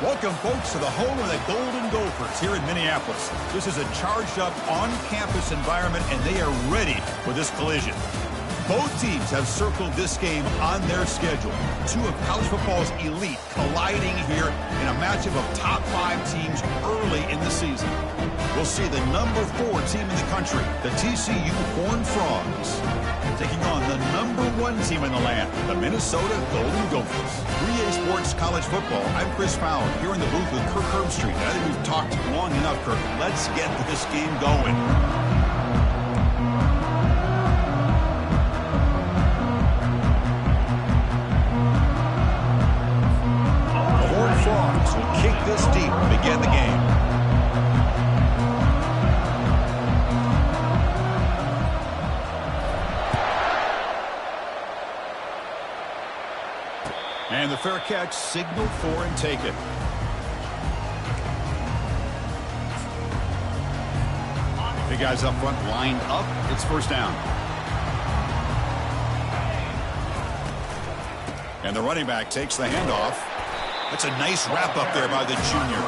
Welcome, folks, to the home of the Golden Gophers here in Minneapolis. This is a charged-up, on-campus environment, and they are ready for this collision. Both teams have circled this game on their schedule. Two of college football's elite colliding here in a matchup of top 5 teams early in the season. We'll see the number 4 team in the country, the TCU Horned Frogs, taking on the number 1 team in the land, the Minnesota Golden Gophers. 3A Sports College Football, I'm Chris Fowler, here in the booth with Kirk Herbstreit. I think we've talked long enough, Kirk. Let's get this game going. The Horned Frogs will kick this deep to begin the game. And the fair catch signaled for and taken. Big guys up front lined up. It's first down. And the running back takes the handoff. That's a nice wrap up there by the junior.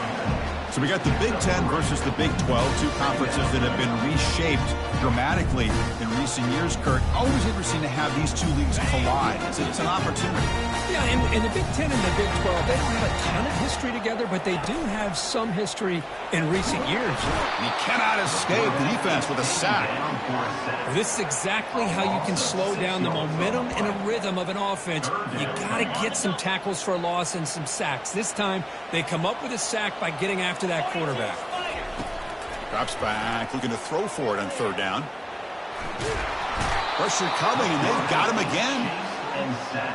So we got the Big Ten versus the Big 12, two conferences that have been reshaped dramatically in recent years, Kurt. Always interesting to have these two leagues collide. It's an opportunity. Yeah, and the Big Ten and the Big 12, they don't have a ton of history together, but they do have some history in recent years. And he cannot escape the defense with a sack. This is exactly how you can slow down the momentum and a rhythm of an offense. You got to get some tackles for a loss and some sacks. This time, they come up with a sack by getting after that quarterback. Drops back, looking to throw for it on third down. Pressure coming, and they've got him again.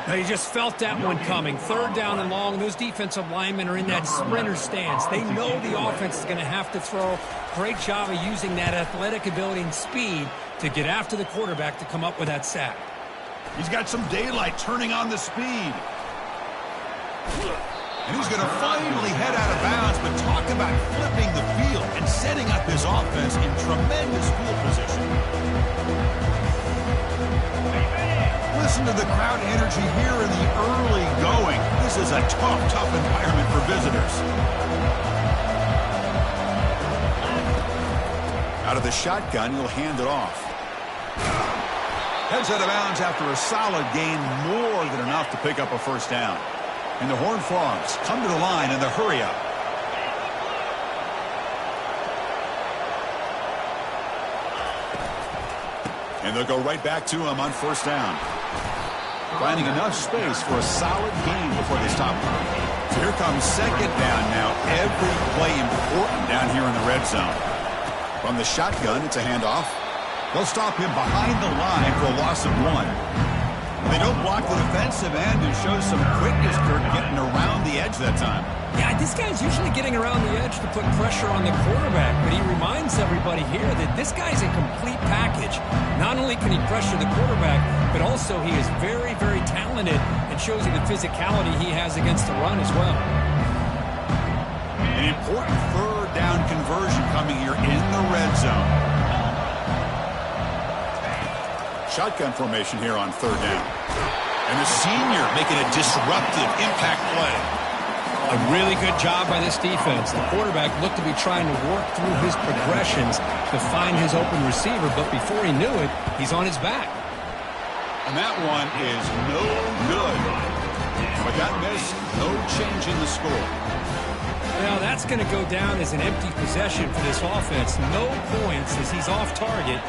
Now, you just felt that one coming. Third down and long. Those defensive linemen are in that sprinter stance. They know the offense is going to have to throw. Great job of using that athletic ability and speed to get after the quarterback to come up with that sack. He's got some daylight turning on the speed. And he's going to finally head out of bounds, but talk about flipping the field and setting up his offense in tremendous field position. Listen to the crowd energy here in the early going. This is a tough environment for visitors. Out of the shotgun, he'll hand it off. Heads out of bounds after a solid gain, more than enough to pick up a first down. And the Horned Frogs come to the line in the hurry-up. And they'll go right back to him on first down. Finding enough space for a solid gain before they stop. So here comes second down now. Every play important down here in the red zone. From the shotgun, it's a handoff. They'll stop him behind the line for a loss of 1. They don't block the defensive end and show some quickness, Kirk, getting around the edge that time. Yeah, this guy's usually getting around the edge to put pressure on the quarterback, but he reminds everybody here that this guy's a complete package. Not only can he pressure the quarterback, but also he is very, very talented and shows you the physicality he has against the run as well. An important third down conversion coming here in the red zone. Shotgun formation here on third down. And the senior making a disruptive impact play. A really good job by this defense. The quarterback looked to be trying to work through his progressions to find his open receiver, but before he knew it, he's on his back. And that one is no good. But that missed, no change in the score. Now that's going to go down as an empty possession for this offense. No points as he's off target.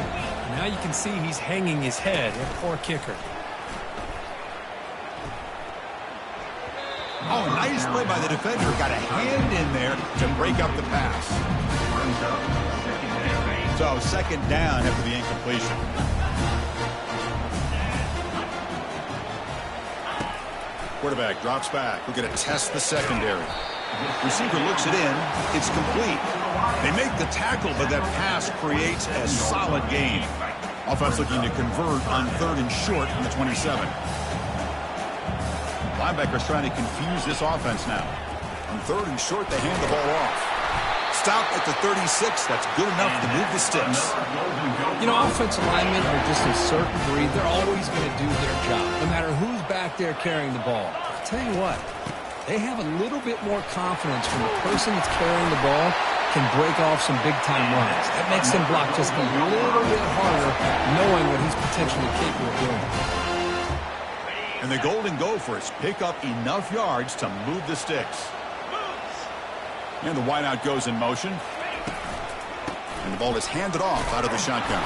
Now you can see he's hanging his head. A poor kicker. Oh, nice play by the defender. Got a hand in there to break up the pass. So second down after the incompletion. Quarterback drops back. We're going to test the secondary. Receiver looks it in. It's complete. They make the tackle, but that pass creates a solid gain. Offense looking to convert on third and short from the 27. Linebackers trying to confuse this offense now. On third and short, they hand the ball off. Stop at the 36. That's good enough to move the sticks. You know, offensive linemen are just a certain breed. They're always going to do their job, no matter who's back there carrying the ball. I'll tell you what, They have a little bit more confidence from the person that's carrying the ball can break off some big-time runs. That makes them block just a little bit harder, knowing what he's potentially capable of doing. And the Golden Gophers pick up enough yards to move the sticks. And the wideout goes in motion. And the ball is handed off out of the shotgun.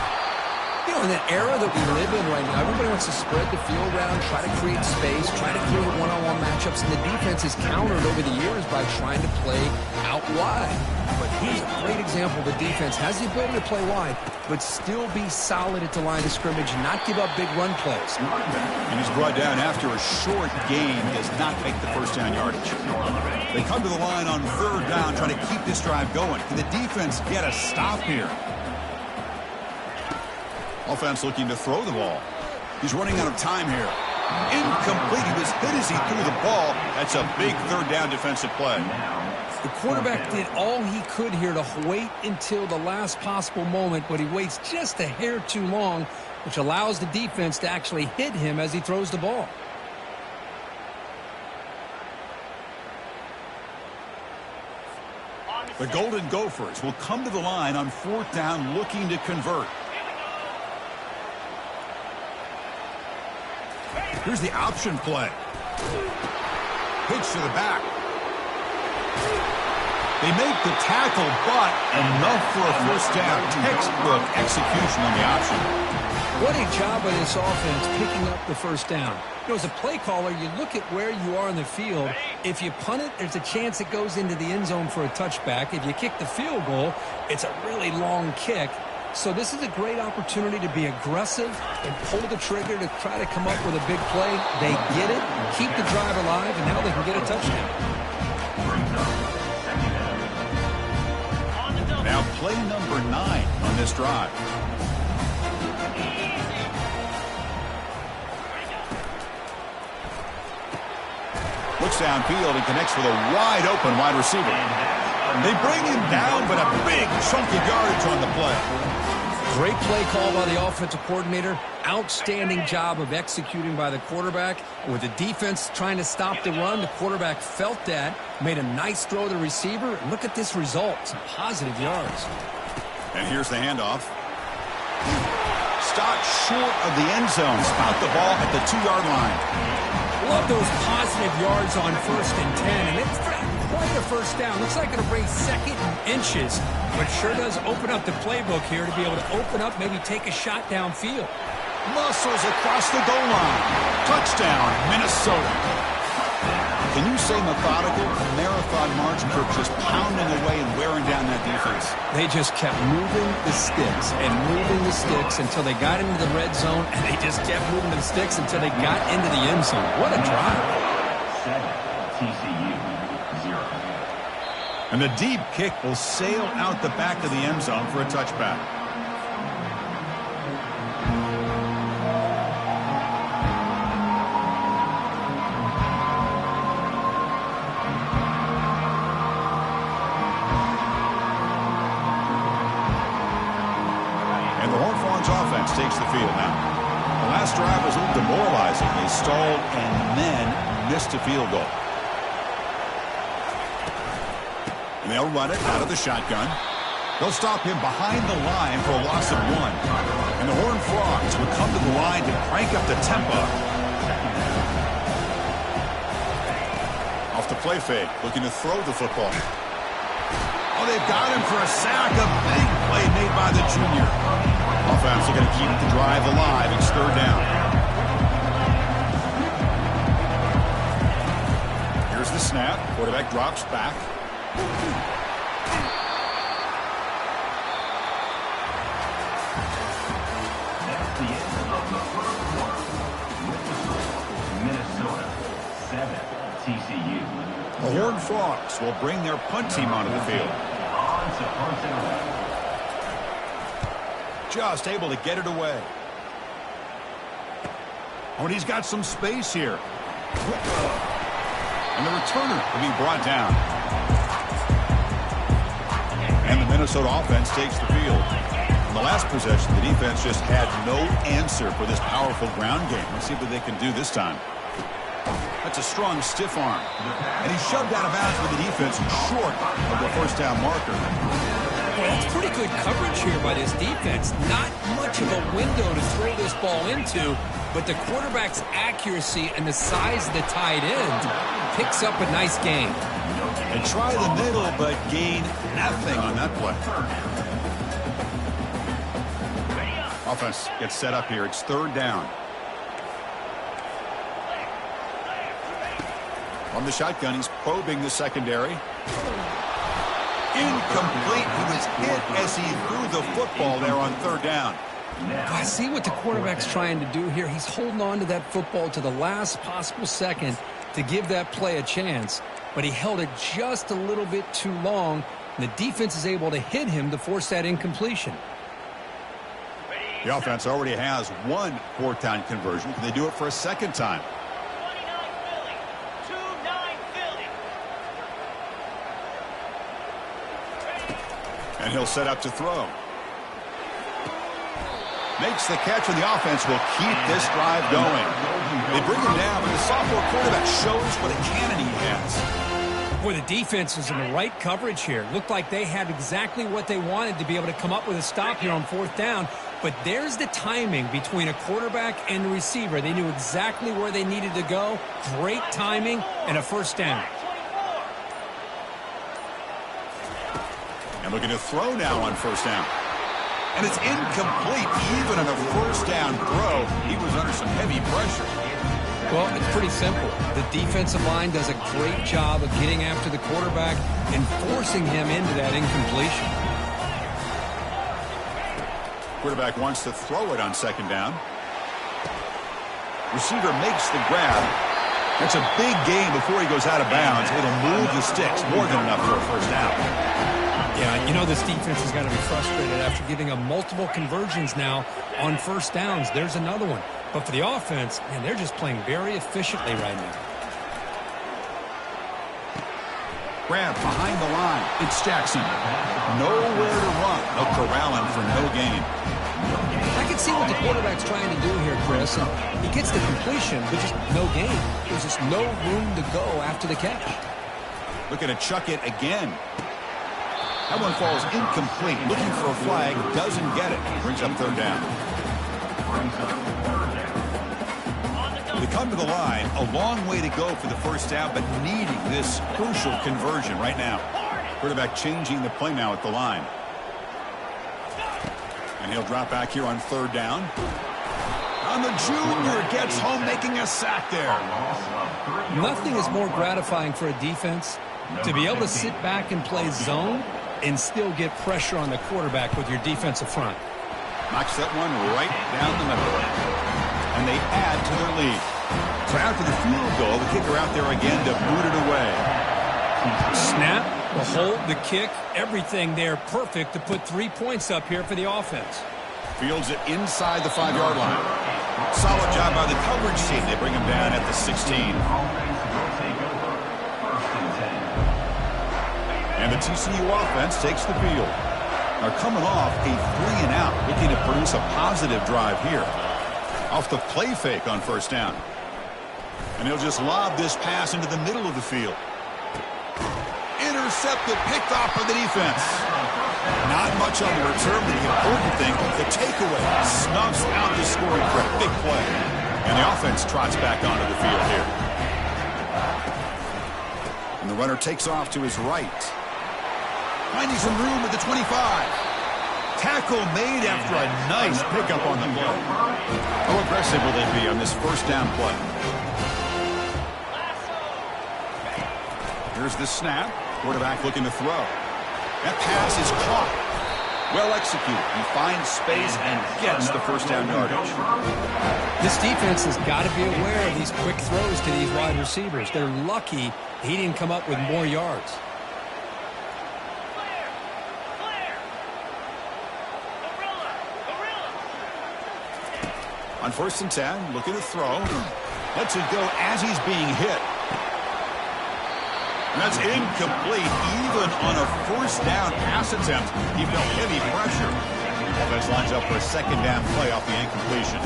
You know, in that era that we live in right now, everybody wants to spread the field around, try to create space, try to create one-on-one matchups, and the defense is countered over the years by trying to play out wide. But here's a great example. The defense has the ability to play wide, but still be solid at the line of scrimmage and not give up big run plays. And he's brought down after a short gain, does not make the first down yardage. They come to the line on third down, trying to keep this drive going. Can the defense get a stop here? Offense looking to throw the ball. He's running out of time here. Incomplete. He was hit as he threw the ball. That's a big third down defensive play. The quarterback did all he could here to wait until the last possible moment, but he waits just a hair too long, which allows the defense to actually hit him as he throws the ball. The Golden Gophers will come to the line on fourth down looking to convert. Here's the option play. Pitch to the back. They make the tackle, but enough for a first down. Textbook execution on the option. What a job by this offense picking up the first down. You know, as a play caller, you look at where you are in the field. If you punt it, there's a chance it goes into the end zone for a touchback. If you kick the field goal, it's a really long kick. So this is a great opportunity to be aggressive and pull the trigger to try to come up with a big play. They get it, keep the drive alive, and now they can get a touchdown. Now play number 9 on this drive. Looks downfield and connects with a wide-open wide receiver. They bring him down, but a big chunk of yardage on the play. Great play call by the offensive coordinator. Outstanding job of executing by the quarterback. With the defense trying to stop the run, the quarterback felt that, made a nice throw to the receiver. Look at this result. Some positive yards. And here's the handoff. Stopped short of the end zone. Spot the ball at the 2-yard line. Love those positive yards on 1st and 10. And it's quite a first down. Looks like it'll bring second and inches, but sure does open up the playbook here to be able to open up, maybe take a shot downfield. Muscles across the goal line. Touchdown, Minnesota. Can you say methodical? Marathon march, Kirk, just pounding away and wearing down that defense. They just kept moving the sticks and moving the sticks until they got into the red zone, and they just kept moving the sticks until they got into the end zone. What a drive. 7 TCU 0. And the deep kick will sail out the back of the end zone for a touchback. And the Horned Frogs offense takes the field now. The last drive was a little demoralizing. They stalled and then missed a field goal. And they'll run it out of the shotgun. They'll stop him behind the line for a loss of 1. And the Horned Frogs will come to the line to crank up the tempo. Off the play fake, looking to throw the football. Oh, they've got him for a sack. A big play made by the junior. Offense are going to keep the drive alive. It's third down. Here's the snap. Quarterback drops back. That's the end of the first quarter. Minnesota 7 TCU. The Horned Frogs will bring their punt team onto the field. On to punt and Just able to get it away. Oh, and he's got some space here. And the returner will be brought down. And the Minnesota offense takes the field. In the last possession, the defense just had no answer for this powerful ground game. Let's see what they can do this time. A That's a strong stiff arm. And he's shoved out of bounds with the defense short of the first down marker. Well, that's pretty good coverage here by this defense. Not much of a window to throw this ball into, but the quarterback's accuracy and the size of the tight end picks up a nice gain. And try the middle, but gain nothing on that play. Offense gets set up here. It's third down. On the shotgun, he's probing the secondary. Incomplete. He was hit as he threw the football there on third down. I see what the quarterback's trying to do here. He's holding on to that football to the last possible second to give that play a chance, but he held it just a little bit too long, and the defense is able to hit him to force that incompletion. The offense already has one fourth down conversion. Can they do it for a second time? And he'll set up to throw. Makes the catch, and the offense will keep this drive going. They bring him down, but the sophomore quarterback shows what a cannon he has. Boy, the defense was in the right coverage here. Looked like they had exactly what they wanted to be able to come up with a stop here on fourth down. But there's the timing between a quarterback and the receiver. They knew exactly where they needed to go. Great timing and a first down. And looking to throw now on first down. And it's incomplete. Even on a first down throw, he was under some heavy pressure. Well, it's pretty simple. The defensive line does a great job of getting after the quarterback and forcing him into that incompletion. Quarterback wants to throw it on second down. Receiver makes the grab. That's a big gain before he goes out of bounds. It'll move the sticks more than enough for a first down. Yeah, you know this defense has got to be frustrated after giving them multiple conversions now on first downs. There's another one. But for the offense, man, they're just playing very efficiently right now. Grab behind the line. It's Jackson. Nowhere to run. They'll corral him for no gain. I can see what the quarterback's trying to do here, Chris. He gets the completion, but just no gain. There's just no room to go after the catch. Looking to chuck it again. That one falls incomplete. Looking for a flag. Doesn't get it. Brings up third down. They come to the line. A long way to go for the first down, but needing this crucial conversion right now. Quarterback changing the play now at the line. And he'll drop back here on third down. And the junior gets home, making a sack there. Nothing is more gratifying for a defense to be able to sit back and play zone and still get pressure on the quarterback with your defensive front. Knocks that one right down the middle. And they add to their lead. So after the field goal, the kicker out there again to boot it away. Snap, the hold, the kick, everything there perfect to put 3 points up here for the offense. Fields it inside the 5-yard line. Solid job by the coverage team. They bring him down at the 16. And the TCU offense takes the field. They're coming off a 3-and-out, looking to produce a positive drive here. Off the play fake on first down. And he'll just lob this pass into the middle of the field. Intercepted, picked off by the defense. Not much on the return, but the important thing, the takeaway, snuffs out the scoring threat. Big play. And the offense trots back onto the field here. And the runner takes off to his right. Finding some room at the 25. Tackle made after a nice pickup on the play. How aggressive will they be on this first down play? Here's the snap. Quarterback looking to throw. That pass is caught. Well executed. He finds space and gets the first down yardage. This defense has got to be aware of these quick throws to these wide receivers. They're lucky he didn't come up with more yards. On first and 10, looking to throw. Lets it go as he's being hit. And that's incomplete. Even on a first down pass attempt, he felt heavy pressure. Offense lines up for a second down play off the incompletion.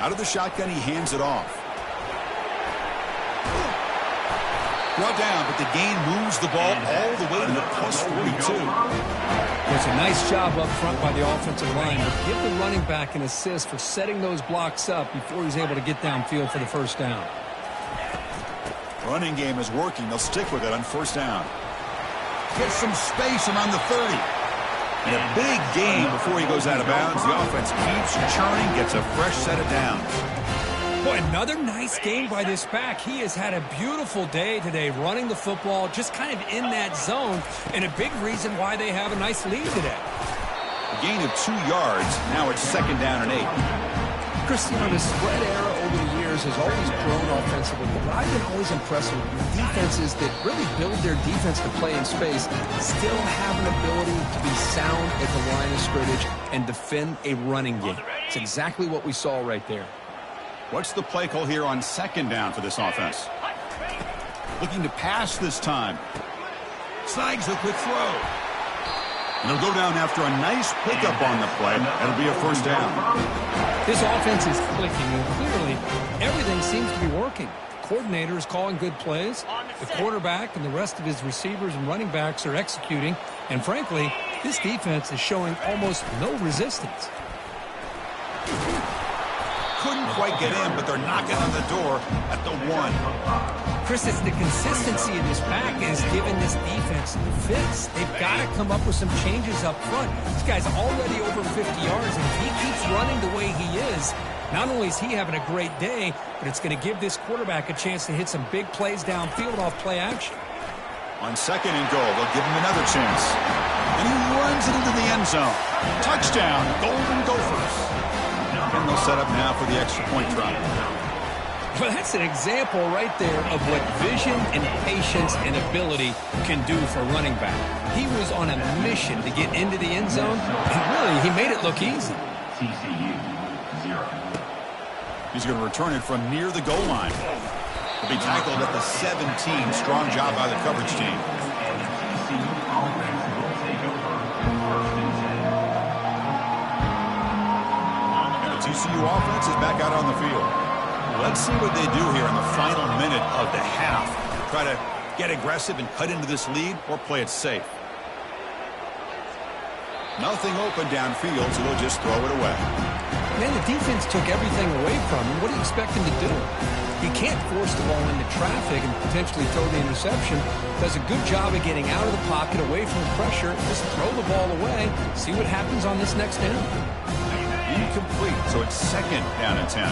Out of the shotgun, he hands it off. Brought down, but the gain moves the ball all the way to the plus 42. It's a nice job up front by the offensive line. But give the running back an assist for setting those blocks up before he's able to get downfield for the first down. Running game is working. They'll stick with it on first down. Gets some space around the 30. And a big gain before he goes out of bounds. The offense keeps churning, gets a fresh set of downs. Boy, another nice game by this back. He has had a beautiful day today running the football, just kind of in that zone, and a big reason why they have a nice lead today. A gain of 2 yards. Now it's second down and 8. Christian, the spread era over the years has always grown offensively, but what I've been always impressed with defenses that really build their defense to play in space still have an ability to be sound at the line of scrimmage and defend a running game. It's exactly what we saw right there. What's the play call here on second down for this offense? Looking to pass this time. Snags a quick throw. And he'll go down after a nice pickup on the play. That'll be a first down. This offense is clicking, and clearly everything seems to be working. The coordinator is calling good plays. The quarterback and the rest of his receivers and running backs are executing. And frankly, this defense is showing almost no resistance. Couldn't quite get in, but they're knocking on the door at the 1. Chris, it's the consistency of this back is giving this defense fits. They've got to come up with some changes up front. This guy's already over 50 yards, and if he keeps running the way he is, not only is he having a great day, but it's going to give this quarterback a chance to hit some big plays downfield off play action. On second and goal, they'll give him another chance. And he runs it into the end zone. Touchdown, Golden Gophers. And they'll set up now for the extra point try. Well, that's an example right there of what vision and patience and ability can do for a running back. He was on a mission to get into the end zone, and really, he made it look easy. TCU 0. He's going to return it from near the goal line. He'll be tackled at the 17. Strong job by the coverage team. TCU offense is back out on the field. Let's see what they do here in the final minute of the half. Try to get aggressive and cut into this lead or play it safe. Nothing open downfield, so they'll just throw it away. Man, the defense took everything away from him. What do you expect him to do? He can't force the ball into traffic and potentially throw the interception. Does a good job of getting out of the pocket, away from the pressure. Just throw the ball away. See what happens on this next down. Incomplete, so it's second down and 10.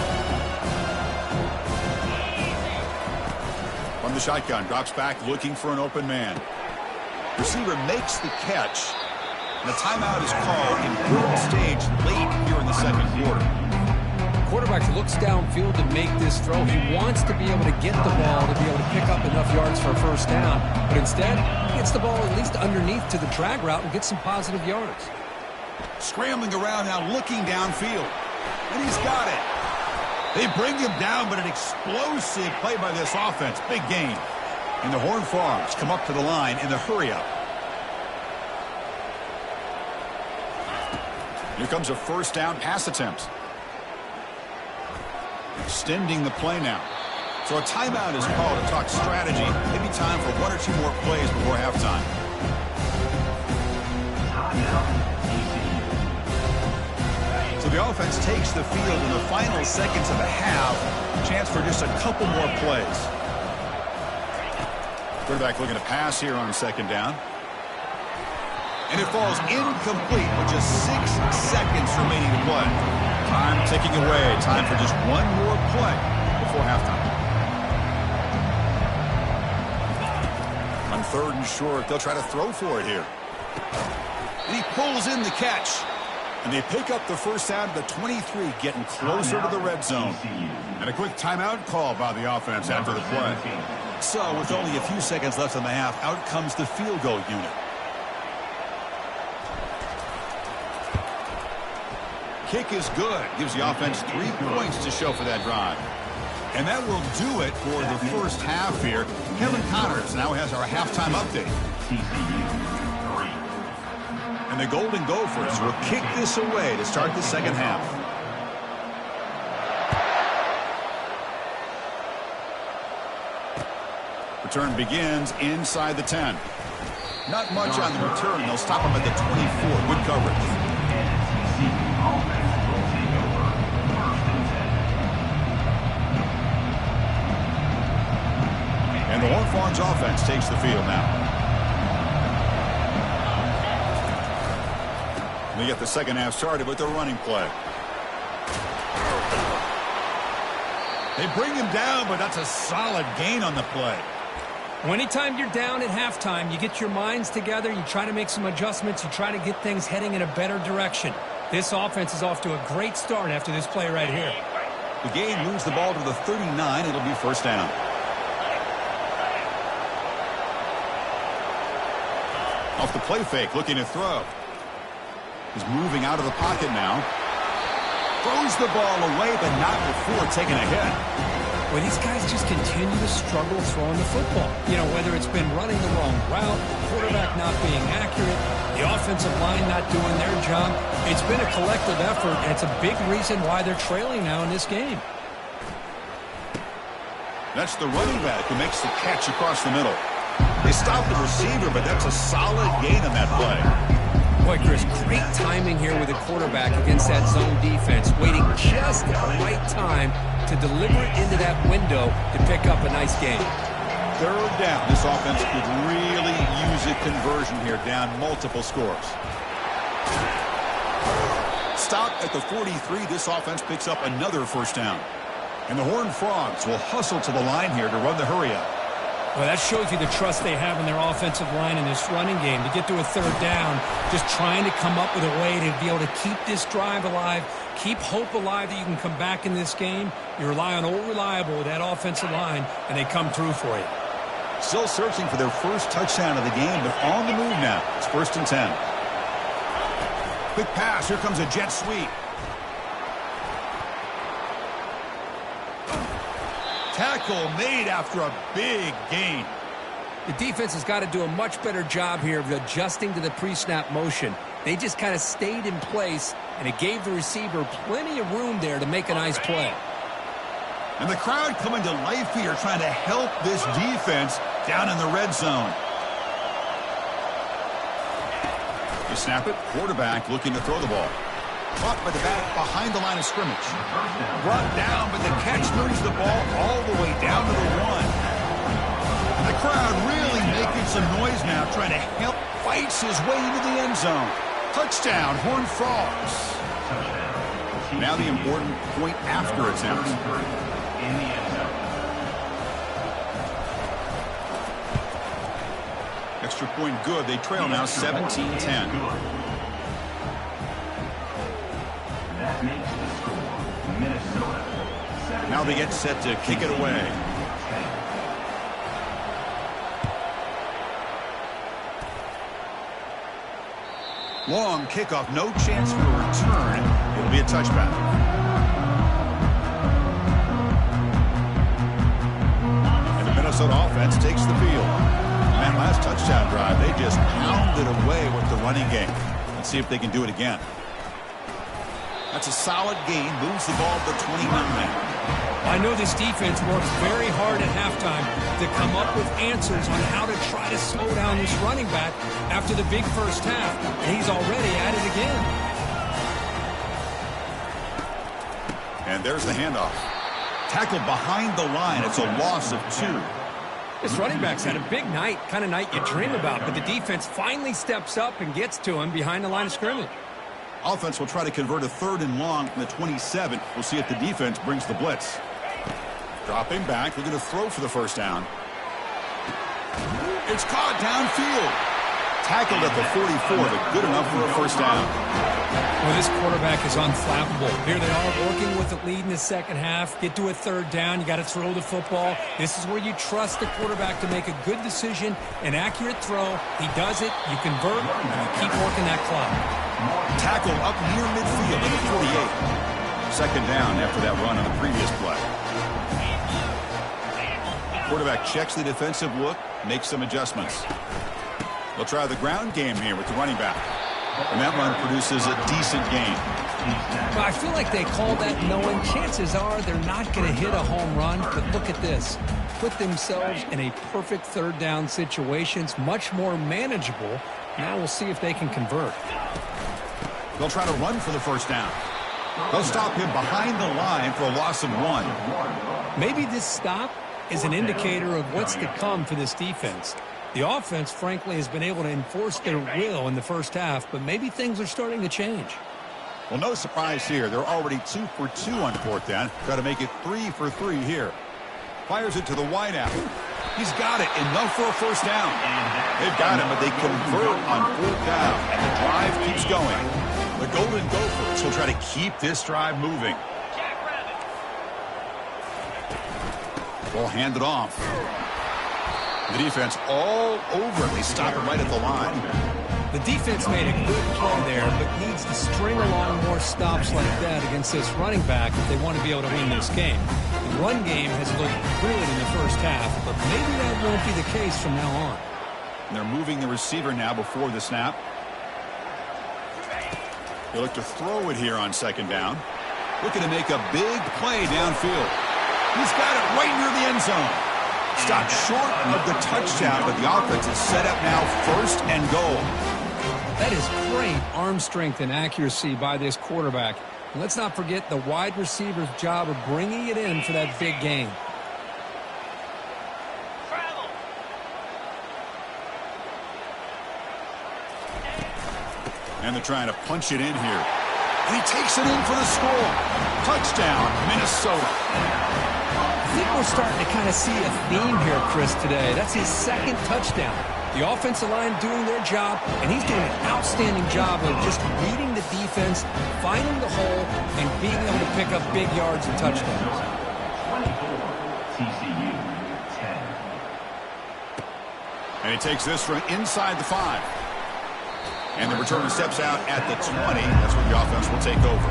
From the shotgun, drops back looking for an open man. Receiver makes the catch. And the timeout is called. Important stage late here in the second quarter. Quarterback looks downfield to make this throw. He wants to be able to get the ball to be able to pick up enough yards for a first down. But instead, he gets the ball at least underneath to the drag route and gets some positive yards. Scrambling around now, looking downfield. And he's got it. They bring him down, but an explosive play by this offense. Big gain. And the Horned Frogs come up to the line in the hurry-up. Here comes a first down pass attempt. Extending the play now. So a timeout is called to talk strategy. Maybe time for 1 or 2 more plays before halftime. So the offense takes the field in the final seconds of the half. Chance for just a couple more plays. Quarterback looking to pass here on second down. And it falls incomplete with just 6 seconds remaining to play. Time ticking away. Time for just 1 more play before halftime. On third and short, they'll try to throw for it here. And he pulls in the catch. And they pick up the first down at the 23, getting closer to the red zone. And a quick timeout call by the offense after the play. So with only a few seconds left in the half, out comes the field goal unit. Kick is good. Gives the offense 3 points to show for that drive. And that will do it for the first half here. Kevin Connors now has our halftime update. And the Golden Gophers will kick this away to start the second half. Return begins inside the 10. Not much on the return. They'll stop him at the 24. Good coverage. And the Horned Frogs offense takes the field now. We get the second half started with the running play. They bring him down, but that's a solid gain on the play. Well, anytime you're down at halftime, you get your minds together, you try to make some adjustments, you try to get things heading in a better direction. This offense is off to a great start after this play right here. The gain moves the ball to the 39. It'll be first down. Off the play fake, looking to throw. He's moving out of the pocket now. Throws the ball away, but not before taking a hit. Well, these guys just continue to struggle throwing the football. You know, whether it's been running the wrong route, the quarterback not being accurate, the offensive line not doing their job. It's been a collective effort, and it's a big reason why they're trailing now in this game. That's the running back who makes the catch across the middle. They stop the receiver, but that's a solid gain on that play. Boy, Chris, great timing here with the quarterback against that zone defense, waiting just at the right time to deliver it into that window to pick up a nice gain. Third down. This offense could really use a conversion here, down multiple scores. Stop at the 43. This offense picks up another first down. And the Horned Frogs will hustle to the line here to run the hurry-up. Well, that shows you the trust they have in their offensive line in this running game. To get to a third down, just trying to come up with a way to be able to keep this drive alive, keep hope alive that you can come back in this game. You rely on Old Reliable with that offensive line, and they come through for you. Still searching for their first touchdown of the game, but on the move now. It's first and 10. Quick pass. Here comes a jet sweep. Tackle made after a big gain. The defense has got to do a much better job here of adjusting to the pre-snap motion. They just kind of stayed in place, and it gave the receiver plenty of room there to make a nice play. And the crowd coming to life here, trying to help this defense down in the red zone. You snap it. Quarterback looking to throw the ball. Caught by the back behind the line of scrimmage. Brought down, but the catch moves the ball all the way down to the 1. And the crowd really making some noise now, trying to help fights his way into the end zone. Touchdown, Horned Frogs. Now the important point after attempt. In the end zone. Extra point good. They trail now 17-10. That makes the score Minnesota. Now they get set to kick it away. Long kickoff, no chance for a return. It'll be a touchback. And the Minnesota offense takes the field. And that last touchdown drive, they just pounded away with the running game. Let's see if they can do it again. That's a solid gain, moves the ball to 29. I know this defense works very hard at halftime to come up with answers on how to try to slow down this running back after the big first half. And he's already at it again. And there's the handoff. Tackled behind the line. It's a loss of 2. This running back's had a big night, kind of night you dream about, but the defense finally steps up and gets to him behind the line of scrimmage. Offense will try to convert a 3rd and long from the 27. We'll see if the defense brings the blitz. Dropping back, looking to throw for the first down. It's caught downfield. Tackled at the 44, but good enough for a first down. Well, this quarterback is unflappable. Here they are working with the lead in the second half. Get to a 3rd down. You got to throw the football. This is where you trust the quarterback to make a good decision, an accurate throw. He does it. You convert, and you keep working that clock. Tackle up near midfield at the 48. Second down after that run on the previous play. Quarterback checks the defensive look, makes some adjustments. They'll try the ground game here with the running back. And that run produces a decent gain. Well, I feel like they call that knowing chances are they're not going to hit a home run, but look at this. Put themselves in a perfect third down situation. It's much more manageable. Now we'll see if they can convert. They'll try to run for the first down. They'll stop him behind the line for a loss of 1. Maybe this stop is an indicator of what's to come for this defense. The offense, frankly, has been able to enforce their will in the first half, but maybe things are starting to change. Well, no surprise here. They're already 2 for 2 on fourth down. Try to make it 3 for 3 here. Fires it to the wideout. He's got it. Enough for a first down. They've got him, but they convert on fourth down, and the drive keeps going. The Golden Gophers will try to keep this drive moving. Ball handed off. The defense all over it. They stop it right at the line. The defense made a good play there, but needs to string along more stops like that against this running back if they want to be able to win this game. The run game has looked good in the first half, but maybe that won't be the case from now on. And they're moving the receiver now before the snap. They look to throw it here on second down. Looking to make a big play downfield. He's got it right near the end zone. Stopped short of the touchdown, but the offense is set up now first and goal. That is great arm strength and accuracy by this quarterback. And let's not forget the wide receiver's job of bringing it in for that big gain. And they're trying to punch it in here. And he takes it in for the score. Touchdown, Minnesota. I think we're starting to kind of see a theme here, Chris, today. That's his second touchdown. The offensive line doing their job, and he's doing an outstanding job of just reading the defense, finding the hole, and being able to pick up big yards and touchdowns. 24, TCU, 10. And he takes this from inside the 5. And the returner steps out at the 20. That's where the offense will take over.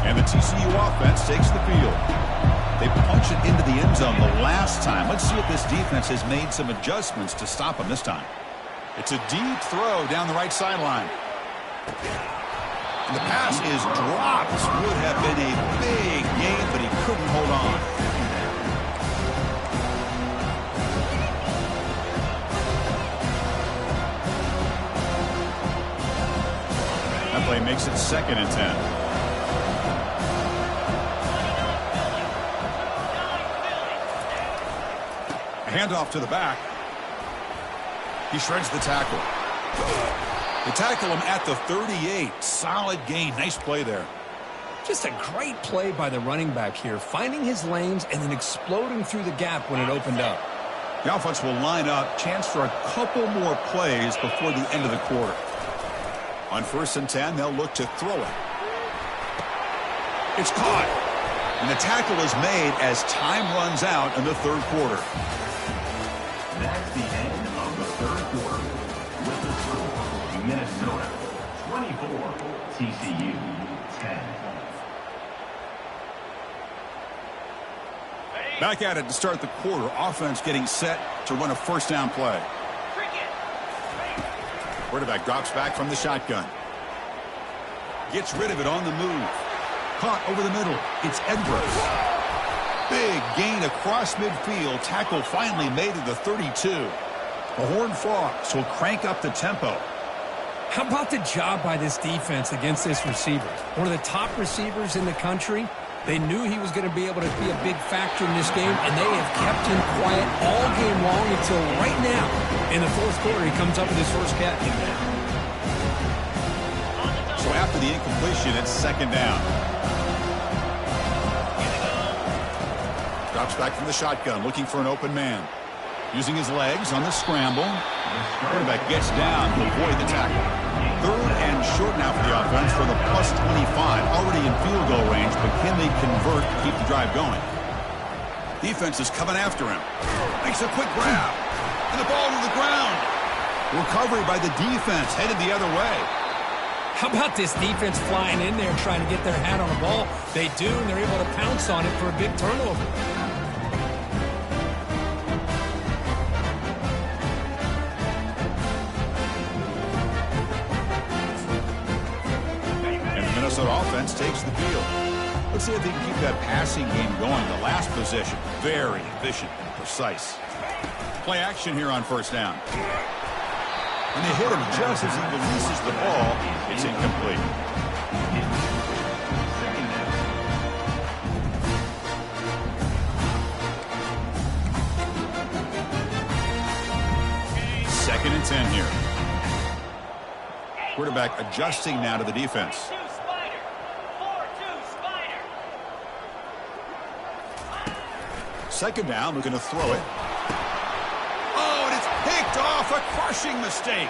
And the TCU offense takes the field. They punch it into the end zone the last time. Let's see if this defense has made some adjustments to stop them this time. It's a deep throw down the right sideline. And the pass is dropped. This would have been a big gain, but he couldn't hold on. That play makes it 2nd and 10. A handoff to the back. He shreds the tackle. They tackle him at the 38. Solid gain. Nice play there. Just a great play by the running back here, finding his lanes and then exploding through the gap when it opened up. The offense will line up. Chance for a couple more plays before the end of the quarter. On 1st and 10, they'll look to throw it. It's caught. And the tackle is made as time runs out in the 3rd quarter. That's the end of the 3rd quarter. With the score, Minnesota 24, TCU 10. Back at it to start the quarter. Offense getting set to run a first down play. Quarterback drops back from the shotgun. Gets rid of it on the move. Caught over the middle. It's Edwards. Big gain across midfield. Tackle finally made at the 32. The Horned Frogs will crank up the tempo. How about the job by this defense against this receiver? One of the top receivers in the country. They knew he was going to be able to be a big factor in this game, and they have kept him quiet all game long until right now. In the 4th quarter, he comes up with his first catch. So after the incompletion, it's 2nd down. Drops back from the shotgun, looking for an open man. Using his legs on the scramble. Quarterback gets down to avoid the tackle. 3rd and short now for the offense for the +25. Already in field goal range, but can they convert to keep the drive going? Defense is coming after him. Makes a quick grab. And the ball to the ground. Recovery by the defense, headed the other way. How about this defense flying in there trying to get their hat on the ball? They do, and they're able to pounce on it for a big turnover. Minnesota offense takes the field. Let's see if they can keep that passing game going. The last possession, very efficient and precise. Play action here on first down. And they hit him just as he releases the ball. It's incomplete. Second and 10 here. Quarterback adjusting now to the defense. Second down, looking to throw it. Oh, and it's picked off. A crushing mistake.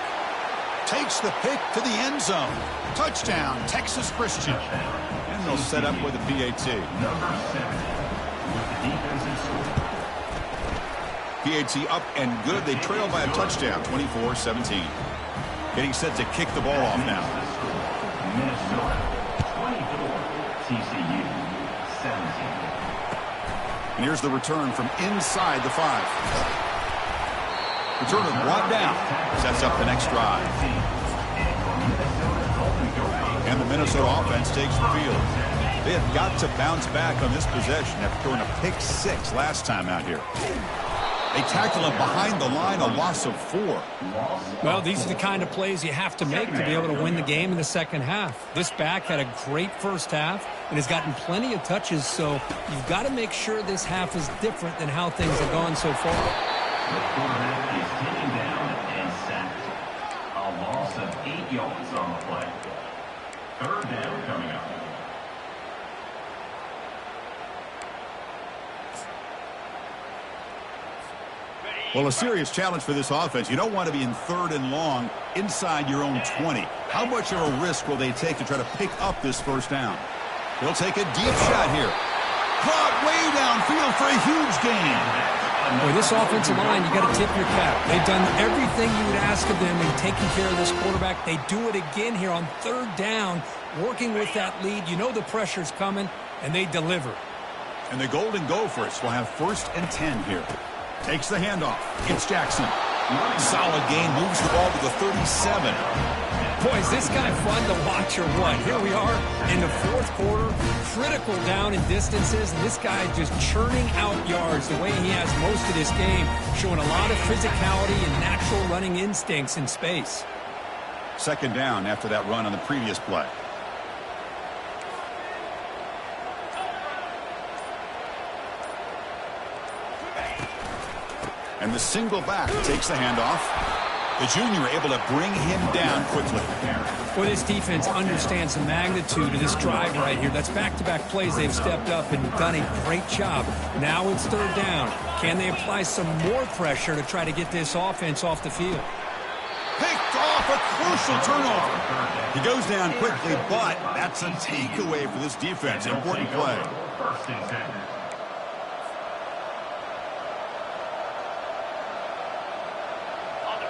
Takes the pick to the end zone. Touchdown, Texas Christian. And they'll set up with a PAT. Number 7 with the defensive score. PAT up and good. They trail by a touchdown, 24-17. Getting set to kick the ball off now. Minnesota 24, TCU 17. And here's the return from inside the 5. Returner brought down. Sets up the next drive. And the Minnesota offense takes the field. They have got to bounce back on this possession after throwing a pick 6 last time out here. They tackle him behind the line, a loss of 4. Well, these are the kind of plays you have to make to be able to win the game in the second half. This back had a great first half and has gotten plenty of touches, so you've got to make sure this half is different than how things have gone so far. The quarterback is taken down and sacked. A loss of 8 yards on the play. Third down coming up. Well, a serious challenge for this offense. You don't want to be in third and long inside your own 20. How much of a risk will they take to try to pick up this first down? They'll take a deep shot here. Caught way downfield for a huge gain. Boy, this offensive line, you got to tip your cap. They've done everything you would ask of them in taking care of this quarterback. They do it again here on third down, working with that lead. You know the pressure's coming, and they deliver. And the Golden Gophers will have first and 10 here. Takes the handoff. It's Jackson. Solid gain. Moves the ball to the 37. Boy, is this guy fun to watch or what? Here we are in the fourth quarter. Critical down in distances. And this guy just churning out yards the way he has most of this game. Showing a lot of physicality and natural running instincts in space. Second down after that run on the previous play. And the single back takes the handoff. The junior able to bring him down quickly. Well, this defense understands the magnitude of this drive right here. That's back-to-back plays. They've stepped up and done a great job. Now it's third down. Can they apply some more pressure to try to get this offense off the field? Picked off, a crucial turnover. He goes down quickly, but that's a takeaway for this defense. Important play. First and 10.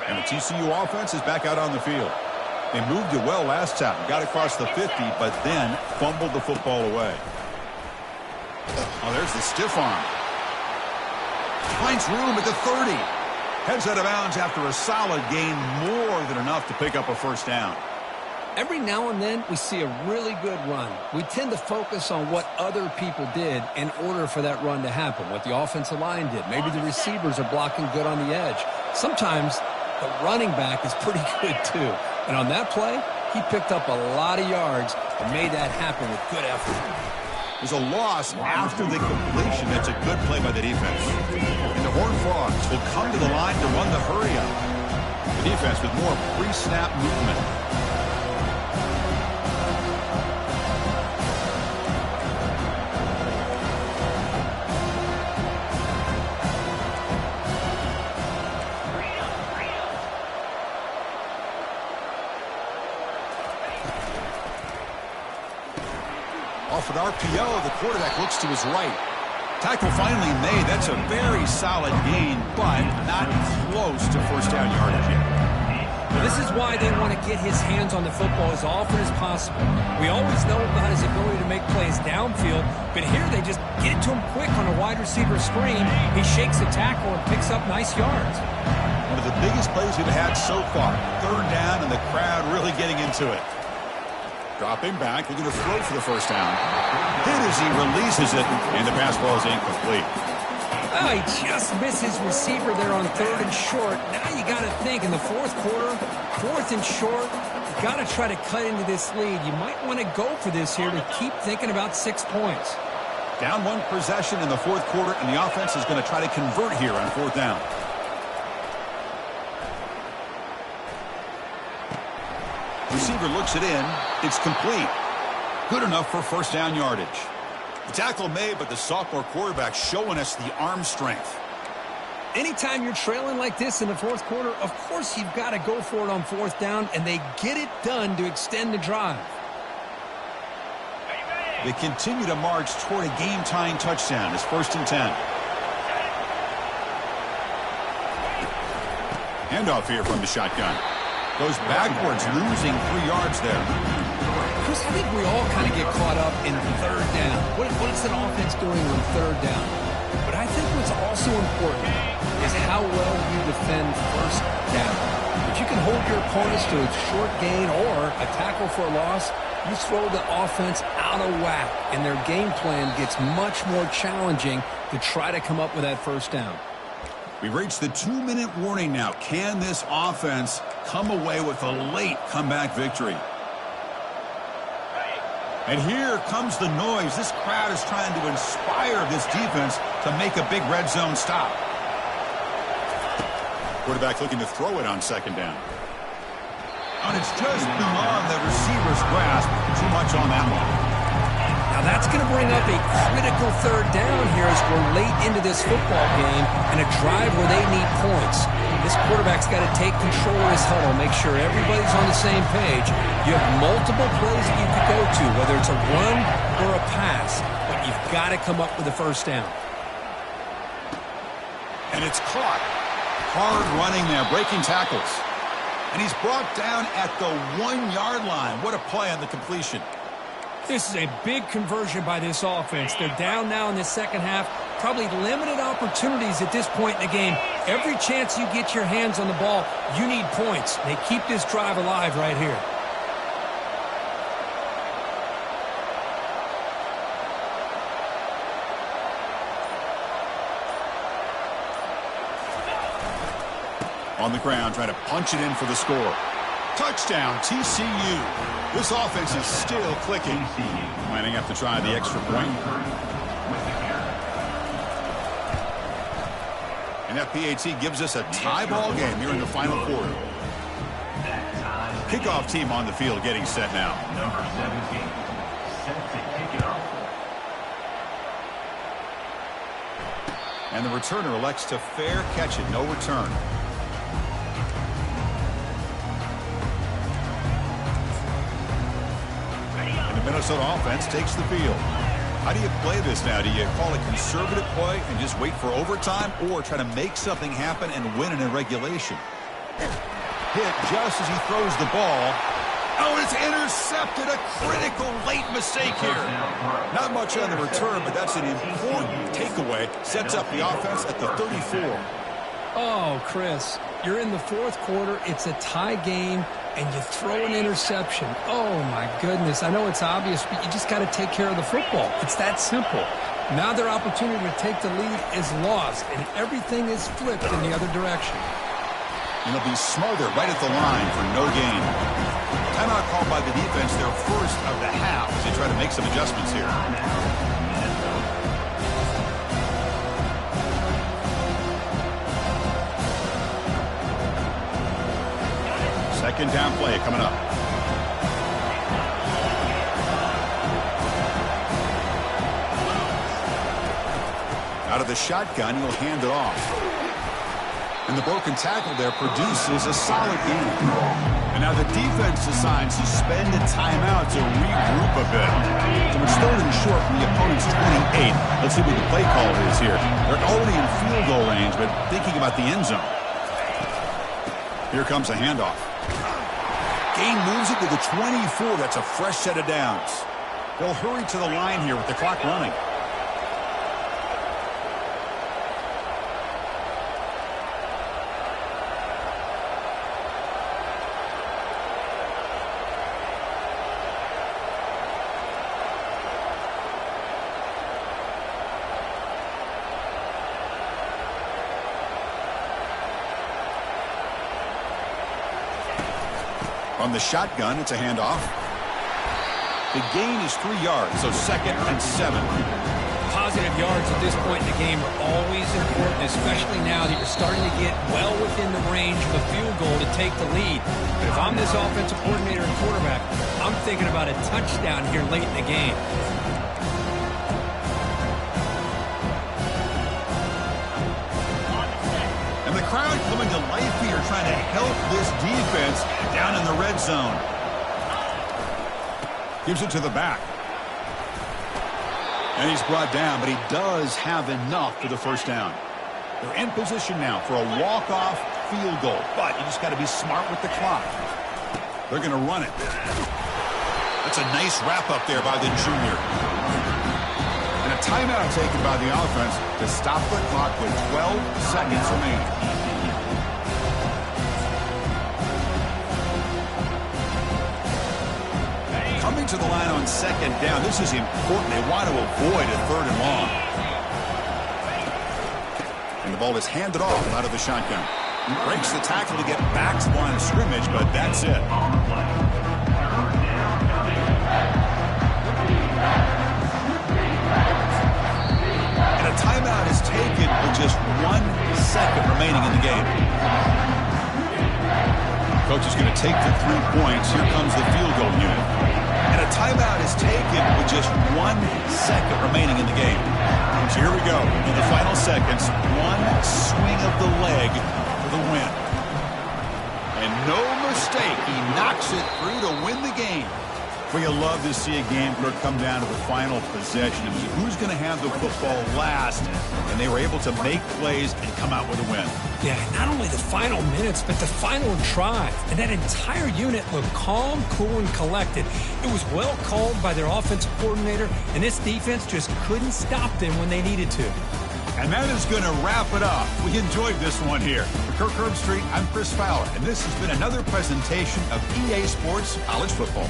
And the TCU offense is back out on the field. They moved it well last time. Got across the 50, but then fumbled the football away. Oh, there's the stiff arm. Finds room at the 30. Heads out of bounds after a solid gain, more than enough to pick up a first down. Every now and then we see a really good run. We tend to focus on what other people did in order for that run to happen, what the offensive line did. Maybe the receivers are blocking good on the edge. Sometimes the running back is pretty good too. And on that play, he picked up a lot of yards and made that happen with good effort. There's a loss after the completion. That's a good play by the defense. And the Horned Frogs will come to the line to run the hurry up. The defense with more pre-snap movement. Off an RPO, the quarterback looks to his right. Tackle finally made. That's a very solid gain, but not close to first down yardage yet. Well, this is why they want to get his hands on the football as often as possible. We always know about his ability to make plays downfield, but here they just get it to him quick on a wide receiver screen. He shakes the tackle and picks up nice yards. One of the biggest plays we've had so far. Third down and the crowd really getting into it. Dropping back, looking to throw for the first down. Hit as he releases it, and the pass ball is incomplete. Oh, he just missed his receiver there on 3rd and short. Now you got to think in the 4th quarter, 4th and short, you got to try to cut into this lead. You might want to go for this here to keep thinking about 6 points. Down 1 possession in the 4th quarter, and the offense is going to try to convert here on 4th down. Receiver looks it in. It's complete. Good enough for first down yardage. The tackle made, but the sophomore quarterback showing us the arm strength. Anytime you're trailing like this in the 4th quarter, of course you've got to go for it on 4th down, and they get it done to extend the drive. They continue to march toward a game-tying touchdown. It's 1st and 10. Handoff here from the shotgun. Goes backwards, losing 3 yards there. Chris, I think we all kind of get caught up in 3rd down. What's an offense doing on 3rd down? But I think what's also important is how well you defend 1st down. If you can hold your opponents to a short gain or a tackle for a loss, you throw the offense out of whack, and their game plan gets much more challenging to try to come up with that 1st down. We've reached the 2-minute warning now. Can this offense come away with a late comeback victory? And here comes the noise. This crowd is trying to inspire this defense to make a big red zone stop. Quarterback looking to throw it on 2nd down. And it's just beyond the receiver's grasp. Too much on that one. Now that's going to bring up a critical 3rd down here as we're late into this football game and a drive where they need points. This quarterback's got to take control of this huddle, make sure everybody's on the same page. You have multiple plays that you could go to, whether it's a run or a pass, but you've got to come up with a 1st down. And it's caught. Hard running there, breaking tackles. And he's brought down at the 1-yard line. What a play on the completion. This is a big conversion by this offense. They're down now in the 2nd half. Probably limited opportunities at this point in the game. Every chance you get your hands on the ball, you need points. They keep this drive alive right here. On the ground, trying to punch it in for the score. Touchdown, TCU. This offense is still clicking. Might have to try the extra point. And that PAT gives us a tie ball game here in the final quarter. Kickoff team on the field getting set now. Number 17, set to kick it off. And the returner elects to fair catch it, no return. Minnesota offense takes the field. How do you play this now? Do you call a conservative play and just wait for overtime, or try to make something happen and win in regulation? Hit just as he throws the ball. Oh, it's intercepted. A critical late mistake here. Not much on the return, but that's an important takeaway. Sets up the offense at the 34. Oh, Chris, you're in the 4th quarter. It's a tie game, and you throw an interception. Oh, my goodness. I know it's obvious, but you just got to take care of the football. It's that simple. Now their opportunity to take the lead is lost, and everything is flipped in the other direction. And they'll be smothered right at the line for no gain. Timeout called by the defense, their first of the half, as they try to make some adjustments here. Second down play coming up. Out of the shotgun, he'll hand it off. And the broken tackle there produces a solid gain. And now the defense decides to spend a timeout to regroup a bit. So it's 3rd and short from the opponent's 28. Let's see what the play call is here. They're already in field goal range, but thinking about the end zone. Here comes a handoff. Gain moves it to the 24. That's a fresh set of downs. They'll hurry to the line here with the clock running. From the shotgun, it's a handoff. The gain is 3 yards, so 2nd and 7. Positive yards at this point in the game are always important, especially now that you're starting to get well within the range of a field goal to take the lead. But if I'm this offensive coordinator and quarterback, I'm thinking about a touchdown here late in the game. And the crowd coming to life here, trying to help this defense down in the red zone. Gives it to the back. And he's brought down, but he does have enough for the first down. They're in position now for a walk-off field goal, but you just got to be smart with the clock. They're going to run it. That's a nice wrap-up there by the junior. And a timeout taken by the offense to stop the clock with 12 seconds remaining. Coming to the line on 2nd down. This is important. They want to avoid a 3rd and long. And the ball is handed off out of the shotgun. Breaks the tackle to get back to the line of scrimmage, but that's it. And a timeout is taken with just 1 second remaining in the game. Coach is going to take the 3 points. Here comes the field goal unit. And a timeout is taken with just 1 second remaining in the game. So here we go. In the final seconds, 1 swing of the leg for the win. And no mistake, he knocks it through to win the game. Well, you love to see a game come down to the final possession. It was who's going to have the football last, and they were able to make plays and come out with a win. Yeah, not only the final minutes, but the final drive. And that entire unit looked calm, cool, and collected. It was well called by their offensive coordinator, and this defense just couldn't stop them when they needed to. And that is going to wrap it up. We enjoyed this one here. For Kirk Herbstreit, I'm Chris Fowler, and this has been another presentation of EA Sports College Football.